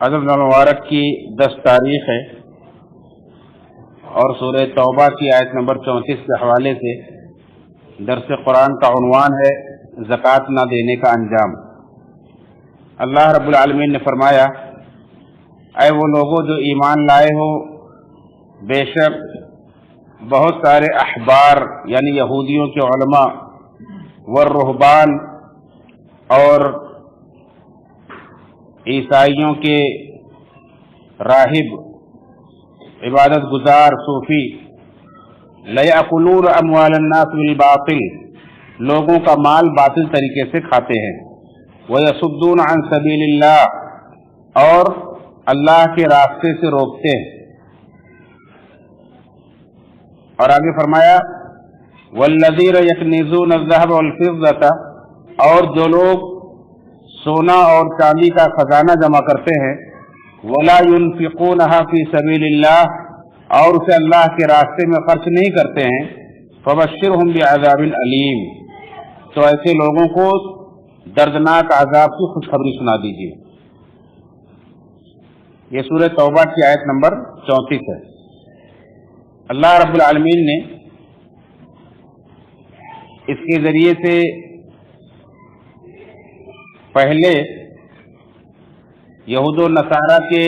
رجب المبارک کی 10 تاریخ ہے اور سورہ توبہ کی آیت نمبر 34 کے حوالے سے درس قرآن کا عنوان ہے زکوٰۃ نہ دینے کا انجام۔ اللہ رب العالمین نے فرمایا، اے وہ لوگوں جو ایمان لائے ہو، بے شک بہت سارے احبار یعنی یہودیوں کے علماء والرہبان اور عیسائیوں کے راہب عبادت گزار صوفی لَيَأْكُلُونَ أَمْوَالَ النَّاسِ بِالْبَاطِلِ لوگوں کا مال باطل طریقے سے کھاتے ہیں، وَيَصُدُّونَ عَن سَبِيلِ اللَّهِ اور اللہ کے راستے سے روکتے ہیں۔ اور آگے فرمایا وَالَّذِينَ يَكْنِزُونَ الذَّهَبَ وَالْفِضَّةَ اور جو لوگ سونا اور چاندی کا خزانہ جمع کرتے ہیں، وَلَا يُنْفِقُونَهَا فِي سَبِيلِ اللَّهِ اور اسے اللہ کے راستے میں خرچ نہیں کرتے ہیں، فَبَشِّرْهُمْ بِعَذَابٍ أَلِيمٍ تو ایسے لوگوں کو دردناک عذاب کی خوشخبری سنا دیجیے۔ یہ سورہ توبہ کی آیت نمبر 34 ہے۔ اللہ رب العالمین نے اس کے ذریعے سے پہلے یہود و نصارہ کے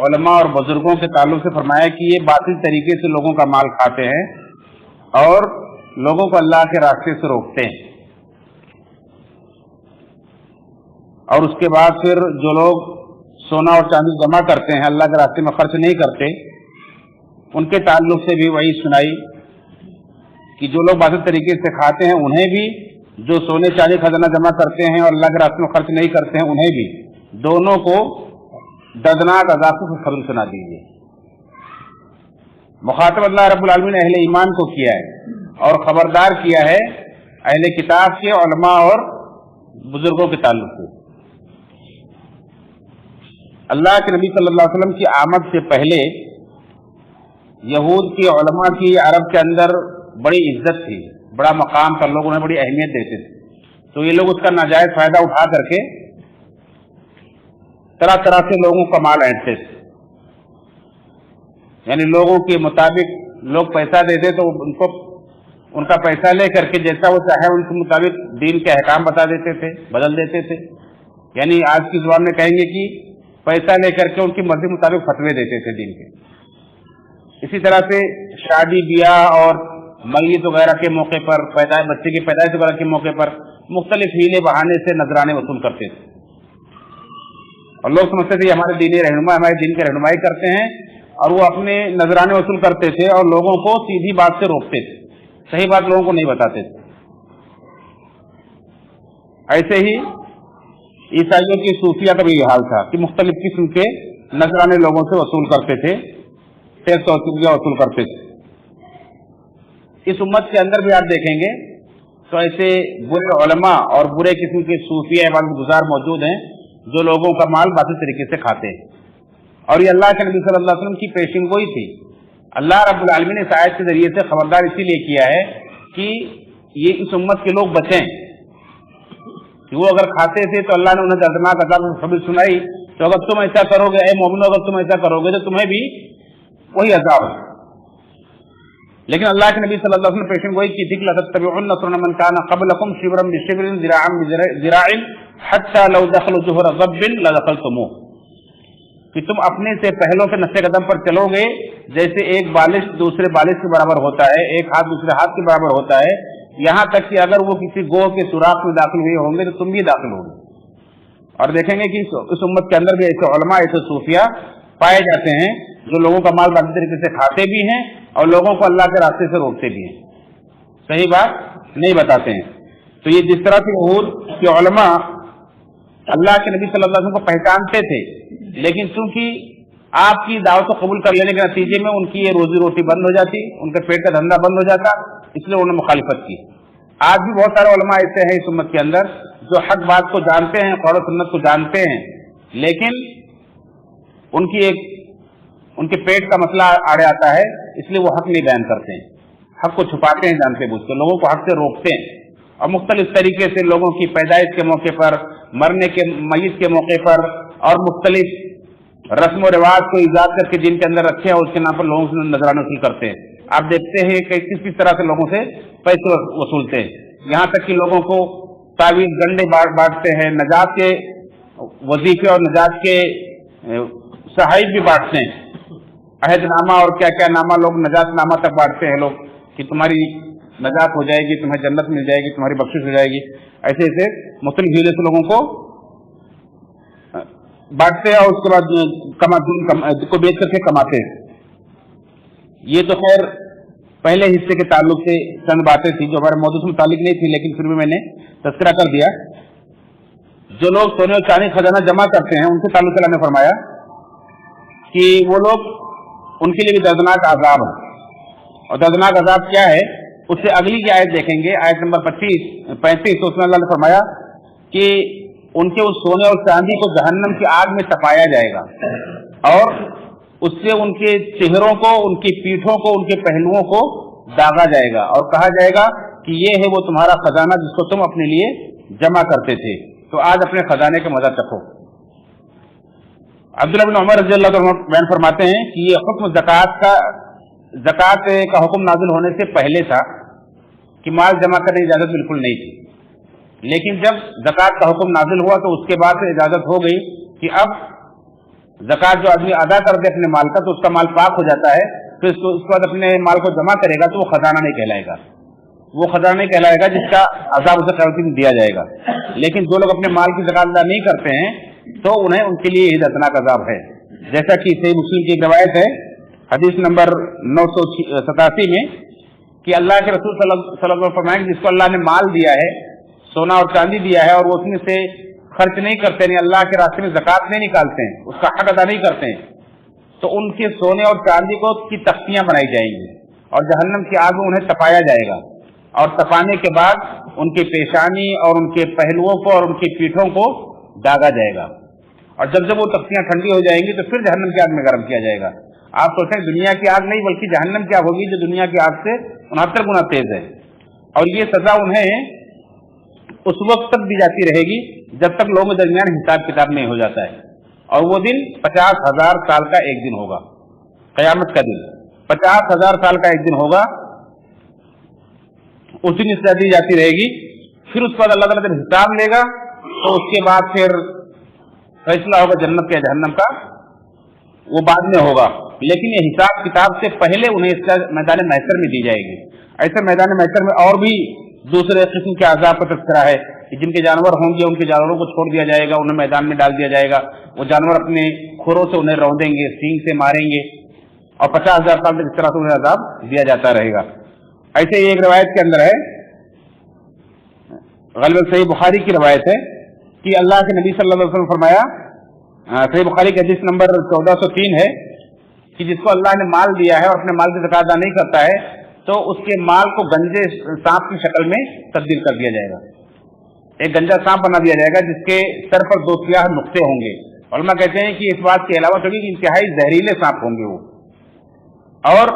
علماء اور بزرگوں کے تعلق سے فرمایا کہ یہ باطل طریقے سے لوگوں کا مال کھاتے ہیں اور لوگوں کو اللہ کے راستے سے روکتے ہیں، اور اس کے بعد پھر جو لوگ سونا اور چاندی جمع کرتے ہیں اللہ کے راستے میں خرچ نہیں کرتے، ان کے تعلق سے بھی وہی سنائی کہ جو لوگ باطل طریقے سے کھاتے ہیں انہیں بھی، جو سونے چاندی خزانہ جمع کرتے ہیں اور اللہ کے راستے میں خرچ نہیں کرتے ہیں انہیں بھی، دونوں کو دردناک عذاب کی خبر سنا دیجیے۔ مخاطب اللہ رب العالمین نے اہل ایمان کو کیا ہے اور خبردار کیا ہے اہل کتاب کے علماء اور بزرگوں کے تعلق سے۔ اللہ کے نبی صلی اللہ علیہ وسلم کی آمد سے پہلے یہود کے علماء کی عرب کے اندر بڑی عزت تھی، بڑا مقام تھا، لوگ انہیں بڑی اہمیت دیتے تھے، تو یہ لوگ اس کا ناجائز فائدہ اٹھا کر کے طرح طرح سے لوگوں کا مال اینٹتے تھے، یعنی لوگوں کے مطابق لوگ پیسہ دیتے تو ان کا پیسہ لے کر کے جیسا وہ چاہے ان کے مطابق دین کے احکام بتا دیتے تھے، بدل دیتے تھے، یعنی آج کی زبان میں کہیں گے کہ پیسہ لے کر کے ان کی مرضی مطابق فتوے دیتے تھے دین کے۔ اسی طرح سے شادی بیاہ اور میت وغیرہ کے موقع پر، بچے کی پیدائش وغیرہ کے موقع پر مختلف ہیلے بہانے سے نذرانے وصول کرتے تھے، اور لوگ سمجھتے تھے ہمارے دینی رہنما ہمارے دین کی رہنمائی کرتے ہیں، اور وہ اپنے نذرانے وصول کرتے تھے اور لوگوں کو سیدھی بات سے روکتے تھے، صحیح بات لوگوں کو نہیں بتاتے تھے۔ ایسے ہی عیسائیوں کی صوفیہ کا بھی یہ حال تھا کہ مختلف قسم کے نذرانے لوگوں سے وصول کرتے تھے، ٹیکس وصول کرتے تھے۔ اس امت کے اندر بھی آپ دیکھیں گے تو ایسے برے علماء اور برے قسم کے صوفیہ عبادت گزار موجود ہیں جو لوگوں کا مال باطل طریقے سے کھاتے ہیں، اور یہ اللہ کے نبی صلی اللہ علیہ وسلم کی پیشین گوئی تھی۔ اللہ رب العالمین نے اس آیت کے ذریعے سے خبردار اسی لیے کیا ہے کہ یہ اس امت کے لوگ بچیں، کہ وہ اگر کھاتے تھے تو اللہ نے انہیں دردناک عذاب کی خبر سنائی، تو اگر تم ایسا کرو گے اے مومنو، اگر تم ایسا کرو گے تو تمہیں بھی وہی عذاب ہے۔ لیکن اللہ کے نبی صلی اللہ علیہ وسلم نے پیشن گوئی کی تھی کہ لَتَتَّبِعُنَّ سُنَنَ مَنْ كَانَ قَبْلَكُمْ شِبْرًا بِشِبْرٍ ذِرَاعًا بِذِرَاعٍ حَتَّى لَوْ دَخَلُوا جُحُرَ ضَبٍّ لَدَخَلْتُمُوهُ کہ تم اپنے سے پہلوں کے نقش قدم پر چلو گے، جیسے ایک بالش دوسرے بالش کے برابر ہوتا ہے، ایک ہاتھ دوسرے ہاتھ کے برابر ہوتا ہے، یہاں تک کہ اگر وہ کسی گوہ کے سوراخ میں داخل ہوئے ہوں گے تو تم بھی داخل ہوگے۔ اور دیکھیں گے کہ اس امت کے اندر بھی ایسے علماء، ایسے صوفیہ پائے جاتے ہیں جو لوگوں کا مال باطل طریقے سے کھاتے بھی ہیں اور لوگوں کو اللہ کے راستے سے روکتے بھی ہیں، صحیح بات نہیں بتاتے ہیں۔ تو یہ جس طرح سے یہود کے علماء اللہ کے نبی صلی اللہ علیہ وسلم کو پہچانتے تھے، لیکن چونکہ آپ کی دعوت کو قبول کر لینے کے نتیجے میں ان کی یہ روزی روٹی بند ہو جاتی، ان کے پیٹ کا دھندا بند ہو جاتا، اس لیے انہوں نے مخالفت کی۔ آج بھی بہت سارے علماء ایسے ہیں اس امت کے اندر جو حق بات کو جانتے ہیں، قرآن و سنت کو جانتے ہیں، لیکن ان کے پیٹ کا مسئلہ آڑے آتا ہے، اس لیے وہ حق نہیں بیان کرتے ہیں، حق کو چھپاتے ہیں جانتے بوجھ کے، لوگوں کو حق سے روکتے ہیں، اور مختلف طریقے سے لوگوں کی پیدائش کے موقع پر، مرنے کے میت کے موقع پر اور مختلف رسم و رواج کو ایجاد کر کے جن کے اندر رکھے ہیں اس کے نام پر لوگوں سے نذرانے وصول کرتے ہیں. آپ دیکھتے ہیں کہ کس کس طرح سے لوگوں سے پیسے وصولتے ہیں. یہاں تک کہ لوگوں کو تعویذ گنڈے بانٹتے ہیں, نجات کے وظیفے اور نجات کے صحائف بھی بانٹتے ہیں, عہد نامہ اور کیا کیا نامہ لوگ نجات نامہ تک بانٹتے ہیں لوگ کہ تمہاری نجات ہو جائے گی, تمہیں جنت مل جائے گی, تمہاری بخشش ہو جائے گی. ایسے ایسے مختلف ہیلے سے لوگوں کو بانٹتے ہیں اور اس کے بعد کو بیچ کر کے کماتے ہیں. یہ تو خیر پہلے حصے کے تعلق سے چند باتیں تھیں جو ہمارے موضوع سے متعلق نہیں تھی, لیکن پھر بھی میں نے تذکرہ کر دیا. جو لوگ سونے اور چاندی خزانہ جمع کرتے ہیں ان کے تعلق سے اللہ نے فرمایا کہ وہ لوگ ان کے لیے بھی دردناک عذاب ہے. اور دردناک عذاب کیا ہے اس سے اگلی کی آیت دیکھیں گے, آیت نمبر 35. اس میں اللہ نے فرمایا کہ ان کے اس سونے اور چاندی کو جہنم کی آگ میں تپایا جائے گا اور اس سے ان کے چہروں کو, ان کی پیٹھوں کو, ان کے پہلوؤں کو داغا جائے گا اور کہا جائے گا کہ یہ ہے وہ تمہارا خزانہ جس کو تم اپنے لیے جمع کرتے تھے, تو آج اپنے خزانے کا مزہ چکھو. عبداللہ بن عمر رضی اللہ عنہ بیان فرماتے ہیں کہ یہ حکم زکوٰۃ کا حکم نازل ہونے سے پہلے تھا کہ مال جمع کرنے کی اجازت بالکل نہیں تھی, لیکن جب زکوٰۃ کا حکم نازل ہوا تو اس کے بعد سے اجازت ہو گئی کہ اب زکوٰۃ جو آدمی ادا کر دے اپنے مال کا تو اس کا مال پاک ہو جاتا ہے, تو اس کے بعد اپنے مال کو جمع کرے گا تو وہ خزانہ نہیں کہلائے گا, وہ خزانہ نہیں کہلائے گا جس کا عذاب اسے قیامت میں دیا جائے گا. لیکن جو لوگ اپنے مال کی زکوٰۃ ادا نہیں کرتے ہیں تو انہیں ان کے لیے یہ دردناک عذاب ہے. جیسا کہ صحیح مسلم کی ایک روایت ہے حدیث نمبر 987 میں کہ اللہ کے رسول صلی اللہ علیہ وسلم فرمائیں جس کو اللہ نے مال دیا ہے, سونا اور چاندی دیا ہے, اور وہ اس میں سے خرچ نہیں کرتے, نہیں اللہ کے راستے میں زکوٰۃ نہیں نکالتے ہیں, اس کا حق ادا نہیں کرتے ہیں, تو ان کے سونے اور چاندی کو کی تختیاں بنائی جائیں گی اور جہنم کی آگ میں انہیں تپایا جائے گا, اور تپانے کے بعد ان کی پیشانی اور ان کے پہلوؤں کو اور ان کی پیٹھوں کو داغا جائے گا, اور جب جب وہ تختیاں ٹھنڈی ہو جائیں گی تو پھر جہنم کی آگ میں گرم کیا جائے گا. آپ سوچیں دنیا کی آگ نہیں بلکہ جہنم کی آگ ہوگی جو دنیا کی آگ سے 69 گنا تیز ہے, اور یہ سزا انہیں اس وقت تک دی جاتی رہے گی جب تک لوگوں کے درمیان حساب کتاب نہیں ہو جاتا ہے, اور وہ دن 50,000 سال کا ایک دن ہوگا, قیامت کا دن 50,000 سال کا ایک دن ہوگا. اس دن سزا دی جاتی رہے گی, پھر اس کے بعد اللہ تعالیٰ جب حساب لے گا تو اس کے بعد پھر فیصلہ ہوگا جنت کا جہنم کا, وہ بعد میں ہوگا, لیکن یہ حساب کتاب سے پہلے انہیں اس کا میدان محشر میں دی جائے گی. ایسے میدان محشر میں اور بھی دوسرے قسم کے عذاب کا تذکرہ ہے کہ جن کے جانور ہوں گے ان کے جانوروں کو چھوڑ دیا جائے گا, انہیں میدان میں ڈال دیا جائے گا, وہ جانور اپنے کھروں سے انہیں رودیں گے, سینگ سے ماریں گے, اور 50,000 سال تک اس طرح سے انہیں عذاب دیا جاتا رہے گا. ایسے ہی ایک روایت کے اندر ہے, غالباً صحیح بخاری کی روایت ہے کہ اللہ کے نبی صلی اللہ علیہ وسلم فرمایا, صحیح بخاری کی حدیث نمبر 1403 ہے کہ جس کو اللہ نے مال دیا ہے اور اپنے مال کی زکوٰۃ ادا نہیں کرتا ہے تو اس کے مال کو گنجے سانپ کی شکل میں تبدیل کر دیا جائے گا. ایک گنجا سانپ بنا دیا جائے گا جس کے سر پر 2 سیاہ نقطے ہوں گے. علماء کہتے ہیں کہ اس بات کے علاوہ کہ انتہائی زہریلے سانپ ہوں گے وہ, اور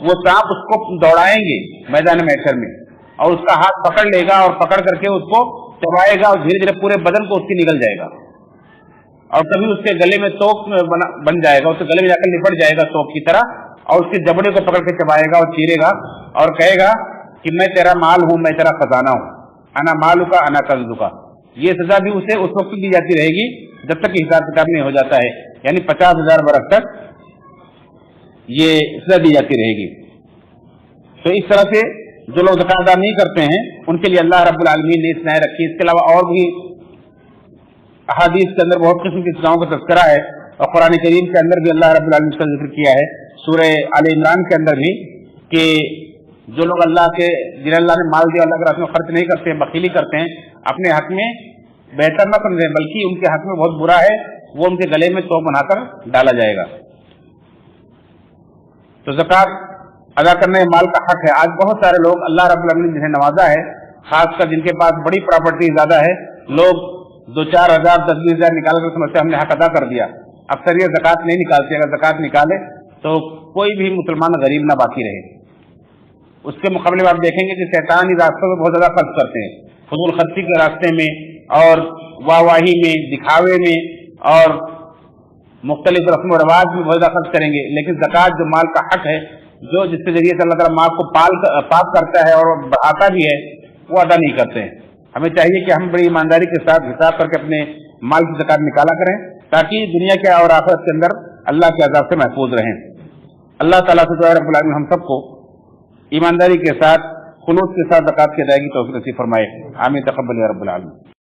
وہ سانپ اس کو دوڑائیں گے میدان محشر میں, اور اس کا ہاتھ پکڑ لے گا اور پکڑ کر کے اس کو چبائے گا, اور دھیرے دھیرے پورے بدن کو اس کی نگل جائے گا, اور کبھی اس کے گلے میں توک بن جائے گا, اس کے گلے میں جا کر لپٹ جائے گا توک کی طرح, اور اس کے جبڑے کو پکڑ کے چبائے گا اور چیرے گا اور کہے گا کہ میں تیرا مال ہوں, میں تیرا خزانہ ہوں, انا مالو کا انا کنزو کا. یہ سزا بھی اسے اس وقت دی جاتی رہے گی جب تک حساب کتاب نہیں ہو جاتا ہے, یعنی 50,000 برس تک یہ سزا دی جاتی رہے گی. تو اس طرح سے جو لوگ زکوٰۃ ادا نہیں کرتے ہیں ان کے لیے اللہ رب العالمین نے سزائیں رکھی. اس کے علاوہ اور بھی احادیث کے اندر بہت قسم کی سزاؤں کا تذکرہ ہے, اور قرآن کریم کے اندر بھی اللہ رب العالمین کا ذکر کیا ہے سورہ آل عمران کے اندر بھی کہ جو لوگ اللہ کے جنہیں اللہ نے مال دیا اللہ کے راستے میں خرچ نہیں کرتے ہیں, بخیلی کرتے ہیں, اپنے حق میں بہتر نہ سمجھیں بلکہ ان کے حق میں بہت برا ہے, وہ ان کے گلے میں توپ بنا کر ڈالا جائے گا. تو زکوٰۃ ادا کرنے مال کا حق ہے. آج بہت سارے لوگ اللہ رب العالمین نے جنہیں نوازا ہے, خاص کر جن کے پاس بڑی پراپرٹی زیادہ ہے, لوگ 2-4 ہزار 10-20 ہزار نکال کر سمجھتے ہم نے حق ادا کر دیا. اکثر یہ زکوٰۃ نہیں نکالتے, اگر زکوٰۃ نکالے تو کوئی بھی مسلمان غریب نہ باقی رہے. اس کے مقابلے میں آپ دیکھیں گے کہ شیطانی راستوں میں بہت زیادہ خرچ کرتے ہیں, فضول خرچی کے راستے میں اور واہ واہی میں, دکھاوے میں, اور مختلف رسم و رواج بھی بہت خرچ کریں گے، لیکن زکوٰۃ جو مال کا حق ہے، جو جس کے ذریعے سے اللہ تعالیٰ مال کو پاک کرتا ہے اور بڑھاتا بھی ہے، وہ ادا نہیں کرتے ہیں۔ ہمیں چاہیے کہ ہم بڑی ایمانداری کے ساتھ حساب کر کے اپنے مال کی زکوٰۃ نکالا کریں، تاکہ دنیا کے اور آخرت کے اندر اللہ کے عذاب سے محفوظ رہیں۔ اللہ تعالیٰ سے دعا رب العالمین ہم سب کو ایمانداری کے ساتھ، خلوص کے ساتھ زکوٰۃ کی ادائیگی توفیق نصیب فرمائے۔ آمین، تقبل یا رب العالمین۔